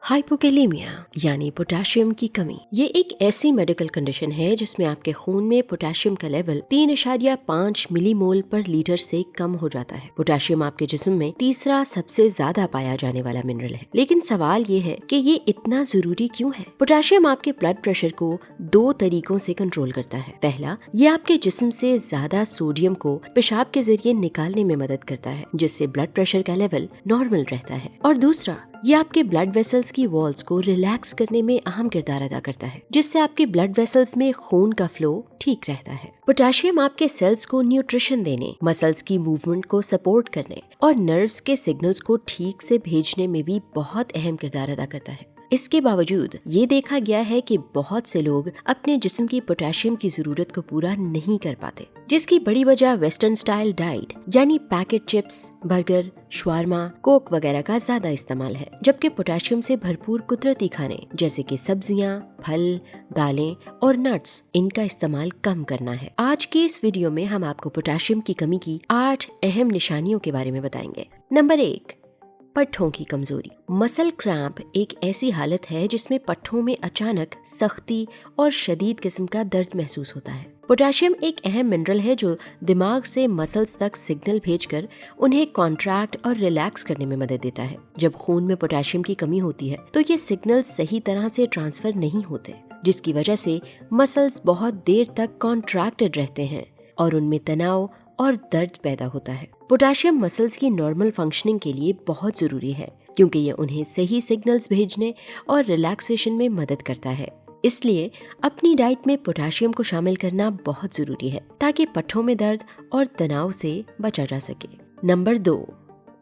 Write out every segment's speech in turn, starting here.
Hypokalemia यानी potassium की कमी, ये एक ऐसी मेडिकल कंडीशन है जिसमें आपके खून में पोटेशियम का लेवल 3.5 मिलीमोल पर लीटर से कम हो जाता है। पोटेशियम आपके जिस्म में तीसरा सबसे ज्यादा पाया जाने वाला मिनरल है। लेकिन सवाल ये है कि ये इतना जरूरी क्यों है? पोटेशियम आपके ब्लड प्रेशर को 2 तरीकों से कंट्रोल करता है। पहला, ये आपके जिस्म से ज्यादा सोडियम को पेशाब के जरिए निकालने में मदद करता है, जिससे ब्लड प्रेशर का लेवल नॉर्मल रहता है। और दूसरा, ये आपके ब्लड वेसल्स की वॉल्स को रिलैक्स करने में अहम किरदार अदा करता है, जिससे आपके ब्लड वेसल्स में खून का फ्लो ठीक रहता है। पोटेशियम आपके सेल्स को न्यूट्रिशन देने, मसल्स की मूवमेंट को सपोर्ट करने और नर्व्स के सिग्नल्स को ठीक से भेजने में भी बहुत अहम किरदार अदा करता है। इसके बावजूद ये देखा गया है कि बहुत से लोग अपने जिस्म की पोटेशियम की जरूरत को पूरा नहीं कर पाते, जिसकी बड़ी वजह वेस्टर्न स्टाइल डाइट यानी packet chips, burger, shawarma, Coke वगैरह का ज्यादा इस्तेमाल है। जबकि पोटेशियम से भरपूर कुदरती खाने जैसे कि सब्जियां, फल, दालें और नट्स, इनका इस्तेमाल कम करना है। आज की इस वीडियो में हम आपको पोटेशियम की कमी की 8 अहम निशानियों के बारे में बताएंगे। नंबर 1, पट्ठों की कमजोरी। मसल क्रैम्प एक ऐसी हालत है जिसमें पट्ठों में अचानक सख्ती और शदीद किस्म का दर्द महसूस होता है। पोटेशियम एक अहम मिनरल है जो दिमाग से मसल्स तक सिग्नल भेजकर उन्हें कॉन्ट्रैक्ट और रिलैक्स करने में मदद देता है। जब खून में पोटेशियम की कमी होती है तो ये सिग्नल सही तरह से ट्रांसफर नहीं होते, जिसकी वजह से मसल्स बहुत देर तक कॉन्ट्रैक्टेड रहते हैं और उनमें तनाव और दर्द पैदा होता है। पोटेशियम मसल्स की नॉर्मल फंक्शनिंग के लिए बहुत जरूरी है, क्योंकि ये उन्हें सही सिग्नल्स भेजने और रिलैक्सेशन में मदद करता है। इसलिए अपनी डाइट में पोटेशियम को शामिल करना बहुत जरूरी है, ताकि पट्ठों में दर्द और तनाव से बचा जा सके। नंबर 2,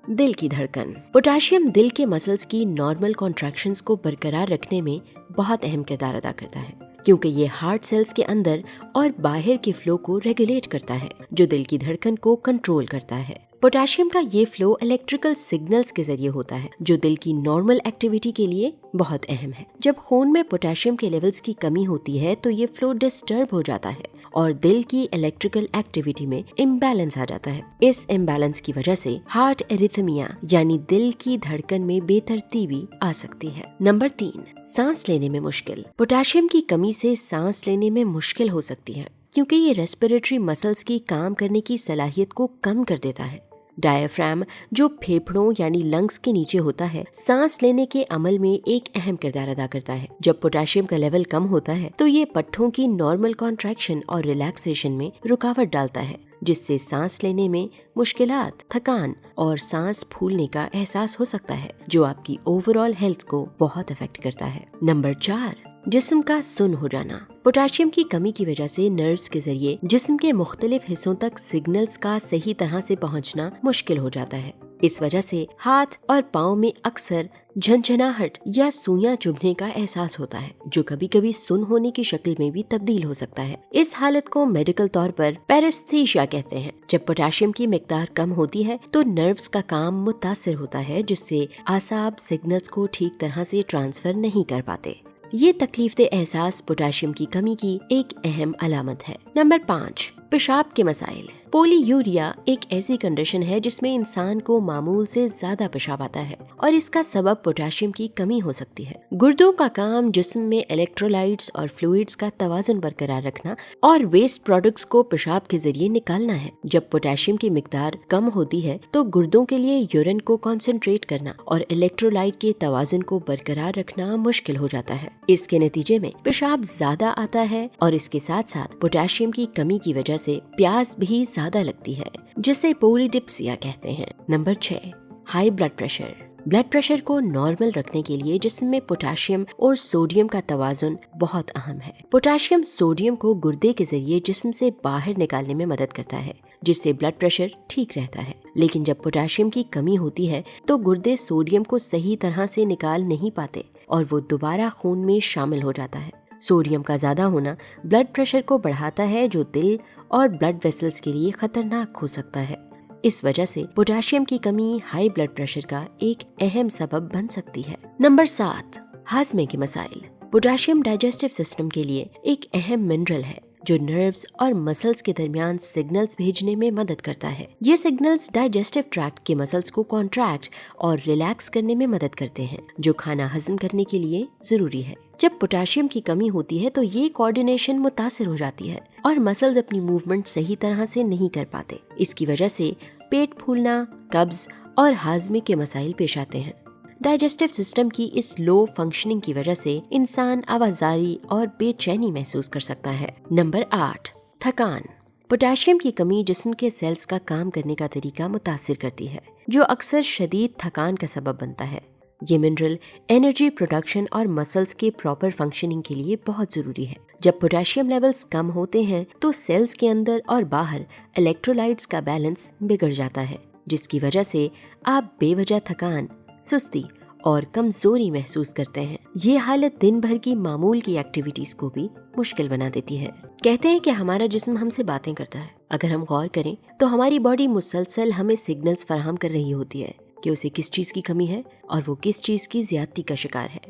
दिल की धड़कन। पोटेशियम दिल के मसल्स की नॉर्मल कॉन्ट्रैक्शंस को बरकरार रखने में बहुत अहम किरदार अदा करता है, क्योंकि ये हार्ट सेल्स के अंदर और बाहर के फ्लो को रेगुलेट करता है, जो दिल की धड़कन को कंट्रोल करता है। पोटेशियम का ये फ्लो इलेक्ट्रिकल सिग्नल्स के जरिए होता है, जो दिल की नॉर्मल एक्टिविटी के लिए बहुत अहम है। जब खून में पोटेशियम के लेवल्स की कमी होती है तो ये फ्लो डिस्टर्ब हो जाता है और दिल की इलेक्ट्रिकल एक्टिविटी में इम्बैलेंस आ जाता है। इस इम्बैलेंस की वजह से हार्ट एरिथमिया यानी दिल की धड़कन में बेतरतीबी आ सकती है। नंबर 3, सांस लेने में मुश्किल। पोटेशियम की कमी से सांस लेने में मुश्किल हो सकती है, क्योंकि ये रेस्पिरेटरी मसल्स की काम करने की सलाहियत को कम कर देता है। डायफ्राम, जो फेफड़ों यानी लंग्स के नीचे होता है, सांस लेने के अमल में एक अहम किरदार अदा करता है। जब पोटेशियम का लेवल कम होता है तो ये पट्ठों की नॉर्मल कॉन्ट्रैक्शन और रिलैक्सेशन में रुकावट डालता है, जिससे सांस लेने में मुश्किलात, थकान और सांस फूलने का एहसास हो सकता है, जो आपकी ओवरऑल हेल्थ को बहुत अफेक्ट करता है। नंबर 4, जिस्म का सुन्न हो जाना। पोटेशियम की कमी की वजह से नर्व्स के जरिए जिस्म के मुख्तलिफ हिस्सों तक सिग्नल्स का सही तरह से पहुंचना मुश्किल हो जाता है। इस वजह से हाथ और पाँव में अक्सर झंझनाहट या सुइयां चुभने का एहसास होता है, जो कभी कभी सुन्न होने की शक्ल में भी तब्दील हो सकता है। इस हालत को मेडिकल तौर पर पैरेस्थीसिया कहते हैं। जब पोटेशियम की मिकदार कम होती है तो नर्व्स का काम मुतासिर होता है, जिससे आसाब सिग्नल्स को ठीक तरह से ट्रांसफर नहीं कर पाते। ये तकलीफदेह एहसास पोटेशियम की कमी की एक अहम अलामत है। नंबर 5, पेशाब के मसाइल। पोलीयूरिया एक ऐसी कंडीशन है जिसमें इंसान को मामूल से ज्यादा पेशाब आता है और इसका सबब पोटेशियम की कमी हो सकती है। गुर्दों का काम जिस्म में इलेक्ट्रोलाइट्स और फ्लूइड्स का तवाज़ुन बरकरार रखना और वेस्ट प्रोडक्ट्स को पेशाब के जरिए निकालना है। जब पोटेशियम की मिकदार कम होती है तो गुर्दों के लिए यूरिन को कॉन्सेंट्रेट करना और इलेक्ट्रोलाइट के तवाज़ुन को बरकरार रखना मुश्किल हो जाता है। इसके नतीजे में पेशाब ज्यादा आता है और इसके साथ साथ पोटेशियम की कमी की वजह से प्यास भी ज्यादा लगती है, जिसे पोलीडिप्सिया कहते हैं। Number 6, high blood pressure. Blood pressure को नॉर्मल रखने के लिए जिस्म में पोटेशियम और सोडियम का तवाज़ुन बहुत अहम है। पोटेशियम सोडियम को गुर्दे के जरिए जिस्म से बाहर निकालने में मदद करता है, जिससे ब्लड प्रेशर ठीक रहता है। लेकिन जब पोटेशियम की कमी होती है तो गुर्दे सोडियम को सही तरह से निकाल नहीं पाते और वो दोबारा खून में शामिल हो जाता है। सोडियम का ज्यादा होना ब्लड प्रेशर को बढ़ाता है, जो दिल और ब्लड वेसल्स के लिए खतरनाक हो सकता है। इस वजह से पोटेशियम की कमी हाई ब्लड प्रेशर का एक अहम सबब बन सकती है। नंबर 7, हाजमे के मसाइल। पोटेशियम डाइजेस्टिव सिस्टम के लिए एक अहम मिनरल है, जो नर्व्स और मसल्स के दरमियान सिग्नल्स भेजने में मदद करता है। ये सिग्नल्स डाइजेस्टिव ट्रैक्ट के मसल्स को कॉन्ट्रैक्ट और रिलैक्स करने में मदद करते हैं, जो खाना हजम करने के लिए जरूरी है। जब पोटेशियम की कमी होती है तो ये कोऑर्डिनेशन मुतासिर हो जाती है और मसल्स अपनी मूवमेंट सही तरह से नहीं कर पाते। इसकी वजह से पेट फूलना, कब्ज और हाजमे के मसाइल पेश आते हैं। डाइजेस्टिव सिस्टम की इस लो फंक्शनिंग की वजह से इंसान आवाजारी और बेचैनी महसूस कर सकता है। नंबर 8, थकान। पोटेशियम की कमी जिस्म के सेल्स का काम करने का तरीका मुतासिर करती है, जो अक्सर शदीद थकान का सबब बनता है। ये मिनरल एनर्जी प्रोडक्शन और मसल्स के प्रॉपर फंक्शनिंग के लिए बहुत जरूरी है। जब पोटेशियम लेवल्स कम होते हैं तो सेल्स के अंदर और बाहर इलेक्ट्रोलाइट्स का बैलेंस बिगड़ जाता है, जिसकी वजह से आप बेवजह थकान, सुस्ती और कमजोरी महसूस करते हैं। ये हालत दिन भर की मामूल की एक्टिविटीज को भी मुश्किल बना देती है। कहते हैं कि हमारा जिस्म हमसे बातें करता है। अगर हम गौर करें तो हमारी बॉडी मुसलसल हमें सिग्नल्स फराहम कर रही होती है कि उसे किस चीज की कमी है और वो किस चीज की ज्यादती का शिकार है।